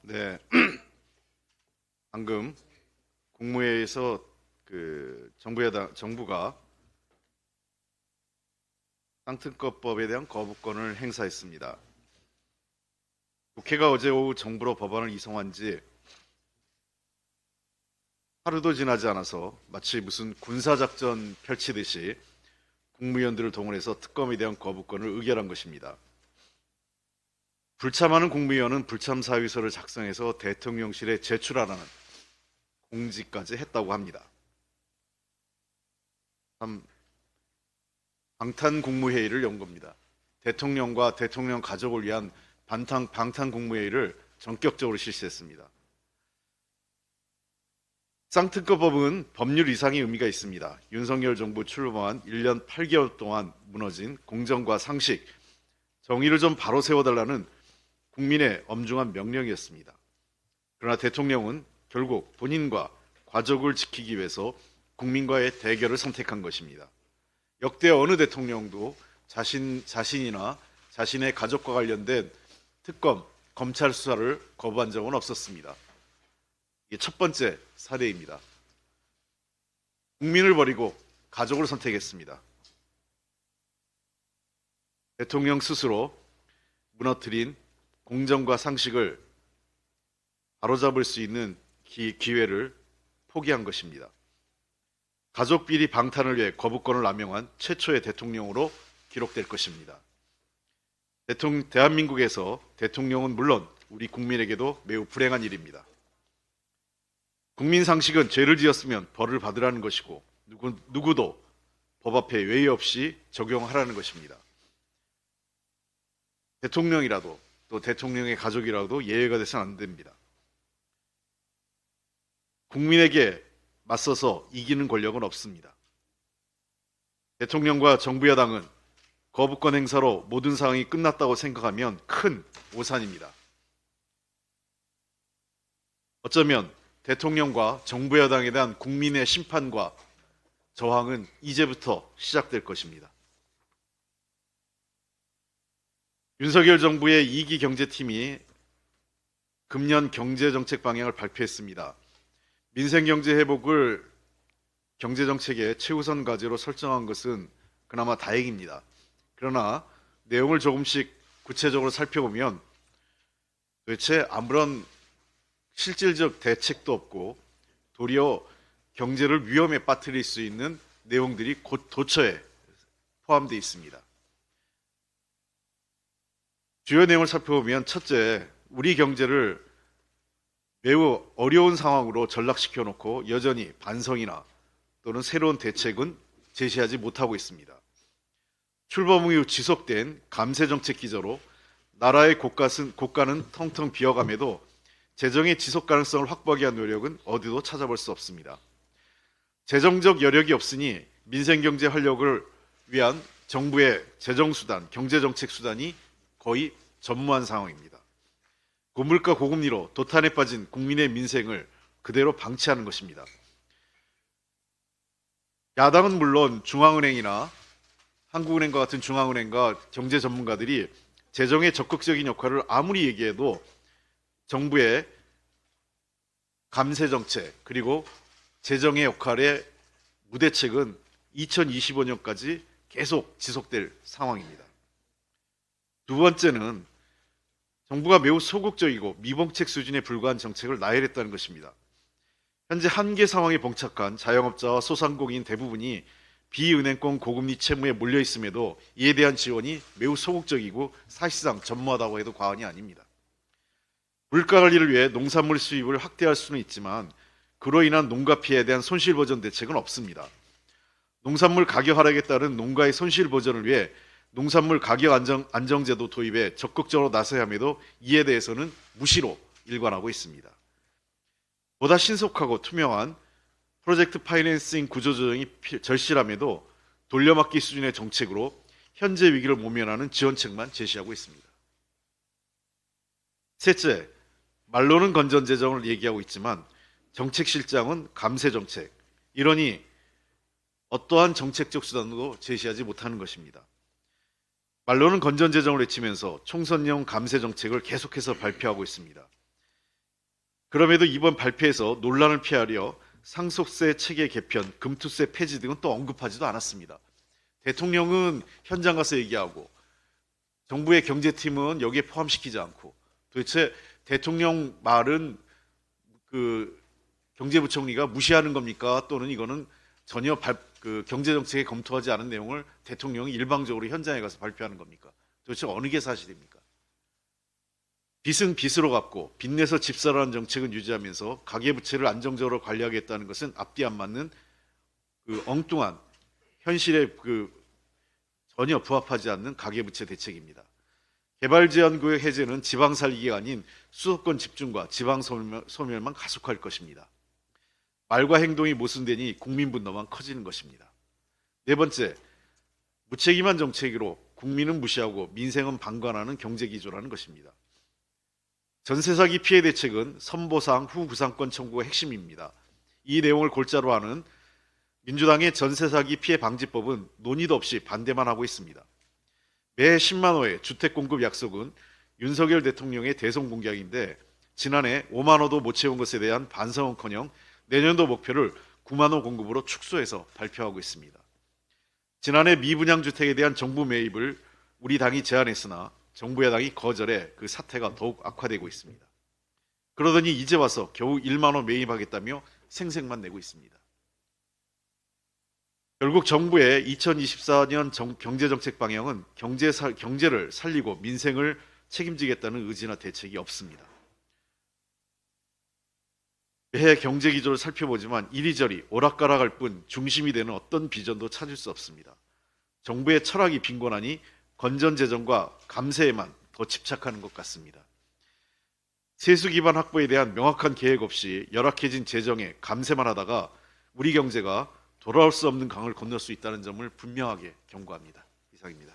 네, 방금 국무회의에서 정부가 쌍특검법에 대한 거부권을 행사했습니다. 국회가 어제 오후 정부로 법안을 이송한 지 하루도 지나지 않아서 마치 무슨 군사작전 펼치듯이 국무위원들을 동원해서 특검에 대한 거부권을 의결한 것입니다. 불참하는 국무위원은 불참 사유서를 작성해서 대통령실에 제출하라는 공지까지 했다고 합니다. 참 방탄 국무회의를 연 겁니다. 대통령과 대통령 가족을 위한 방탄 국무회의를 전격적으로 실시했습니다. 쌍특검법은 법률 이상의 의미가 있습니다. 윤석열 정부 출범한 1년 8개월 동안 무너진 공정과 상식, 정의를 좀 바로 세워달라는 국민의 엄중한 명령이었습니다. 그러나 대통령은 결국 본인과 가족을 지키기 위해서 국민과의 대결을 선택한 것입니다. 역대 어느 대통령도 자신이나 자신의 가족과 관련된 특검, 검찰 수사를 거부한 적은 없었습니다. 이게 첫 번째 사례입니다. 국민을 버리고 가족을 선택했습니다. 대통령 스스로 무너뜨린 공정과 상식을 바로잡을 수 있는 기회를 포기한 것입니다. 가족 비리 방탄을 위해 거부권을 남용한 최초의 대통령으로 기록될 것입니다. 대한민국에서 대통령은 물론 우리 국민에게도 매우 불행한 일입니다. 국민 상식은 죄를 지었으면 벌을 받으라는 것이고 누구도 법 앞에 예의 없이 적용하라는 것입니다. 대통령이라도 또 대통령의 가족이라도 예외가 돼서는 안 됩니다. 국민에게 맞서서 이기는 권력은 없습니다. 대통령과 정부 여당은 거부권 행사로 모든 상황이 끝났다고 생각하면 큰 오산입니다. 어쩌면 대통령과 정부 여당에 대한 국민의 심판과 저항은 이제부터 시작될 것입니다. 윤석열 정부의 2기 경제팀이 금년 경제정책 방향을 발표했습니다. 민생경제 회복을 경제정책의 최우선 과제로 설정한 것은 그나마 다행입니다. 그러나 내용을 조금씩 구체적으로 살펴보면 도대체 아무런 실질적 대책도 없고 도리어 경제를 위험에 빠뜨릴 수 있는 내용들이 곧 도처에 포함되어 있습니다. 주요 내용을 살펴보면 첫째, 우리 경제를 매우 어려운 상황으로 전락시켜 놓고 여전히 반성이나 또는 새로운 대책은 제시하지 못하고 있습니다. 출범 이후 지속된 감세 정책 기조로 나라의 고가는 텅텅 비어감에도 재정의 지속 가능성을 확보하기 위한 노력은 어디도 찾아볼 수 없습니다. 재정적 여력이 없으니 민생경제 활력을 위한 정부의 재정수단, 경제정책 수단이 거의 전무한 상황입니다. 고물가 고금리로 도탄에 빠진 국민의 민생을 그대로 방치하는 것입니다. 야당은 물론 중앙은행이나 한국은행과 같은 중앙은행과 경제 전문가들이 재정의 적극적인 역할을 아무리 얘기해도 정부의 감세 정책 그리고 재정의 역할의 무대책은 2025년까지 계속 지속될 상황입니다. 두 번째는 정부가 매우 소극적이고 미봉책 수준에 불과한 정책을 나열했다는 것입니다. 현재 한계 상황에 봉착한 자영업자와 소상공인 대부분이 비은행권 고금리 채무에 몰려 있음에도 이에 대한 지원이 매우 소극적이고 사실상 전무하다고 해도 과언이 아닙니다. 물가 관리를 위해 농산물 수입을 확대할 수는 있지만 그로 인한 농가 피해에 대한 손실 보전 대책은 없습니다. 농산물 가격 하락에 따른 농가의 손실 보전을 위해 농산물 가격 안정제도 도입에 적극적으로 나서야 함에도 이에 대해서는 무시로 일관하고 있습니다. 보다 신속하고 투명한 프로젝트 파이낸싱 구조조정이 절실함에도 돌려막기 수준의 정책으로 현재 위기를 모면하는 지원책만 제시하고 있습니다. 셋째, 말로는 건전재정을 얘기하고 있지만 정책 실장은 감세정책, 이러니 어떠한 정책적 수단도 제시하지 못하는 것입니다. 말로는 건전재정을 외치면서 총선용 감세정책을 계속해서 발표하고 있습니다. 그럼에도 이번 발표에서 논란을 피하려 상속세 체계 개편, 금투세 폐지 등은 또 언급하지도 않았습니다. 대통령은 현장 가서 얘기하고 정부의 경제팀은 여기에 포함시키지 않고 도대체 대통령 말은 그 경제부총리가 무시하는 겁니까? 또는 이거는 전혀 경제정책에 검토하지 않은 내용을 대통령이 일방적으로 현장에 가서 발표하는 겁니까? 도대체 어느 게 사실입니까? 빚은 빚으로 갚고 빚내서 집사라는 정책은 유지하면서 가계부채를 안정적으로 관리하겠다는 것은 앞뒤 안 맞는 엉뚱한 현실에 전혀 부합하지 않는 가계부채 대책입니다. 개발제한구역 해제는 지방 살리기가 아닌 수도권 집중과 지방 소멸만 가속할 것입니다. 말과 행동이 모순되니 국민 분노만 커지는 것입니다. 네 번째, 무책임한 정책으로 국민은 무시하고 민생은 방관하는 경제기조라는 것입니다. 전세 사기 피해 대책은 선보상 후 구상권 청구가 핵심입니다. 이 내용을 골자로 하는 민주당의 전세 사기 피해 방지법은 논의도 없이 반대만 하고 있습니다. 매 10만 호의 주택 공급 약속은 윤석열 대통령의 대선 공약인데 지난해 5만 호도 못 채운 것에 대한 반성은커녕 내년도 목표를 9만 호 공급으로 축소해서 발표하고 있습니다. 지난해 미분양 주택에 대한 정부 매입을 우리 당이 제안했으나 정부 여당이 거절해 그 사태가 더욱 악화되고 있습니다. 그러더니 이제 와서 겨우 1만 호 매입하겠다며 생색만 내고 있습니다. 결국 정부의 2024년 경제정책 방향은 경제를 살리고 민생을 책임지겠다는 의지나 대책이 없습니다. 매해 경제기조를 살펴보지만 이리저리 오락가락할 뿐 중심이 되는 어떤 비전도 찾을 수 없습니다. 정부의 철학이 빈곤하니 건전재정과 감세에만 더 집착하는 것 같습니다. 세수 기반 확보에 대한 명확한 계획 없이 열악해진 재정에 감세만 하다가 우리 경제가 돌아올 수 없는 강을 건널 수 있다는 점을 분명하게 경고합니다. 이상입니다.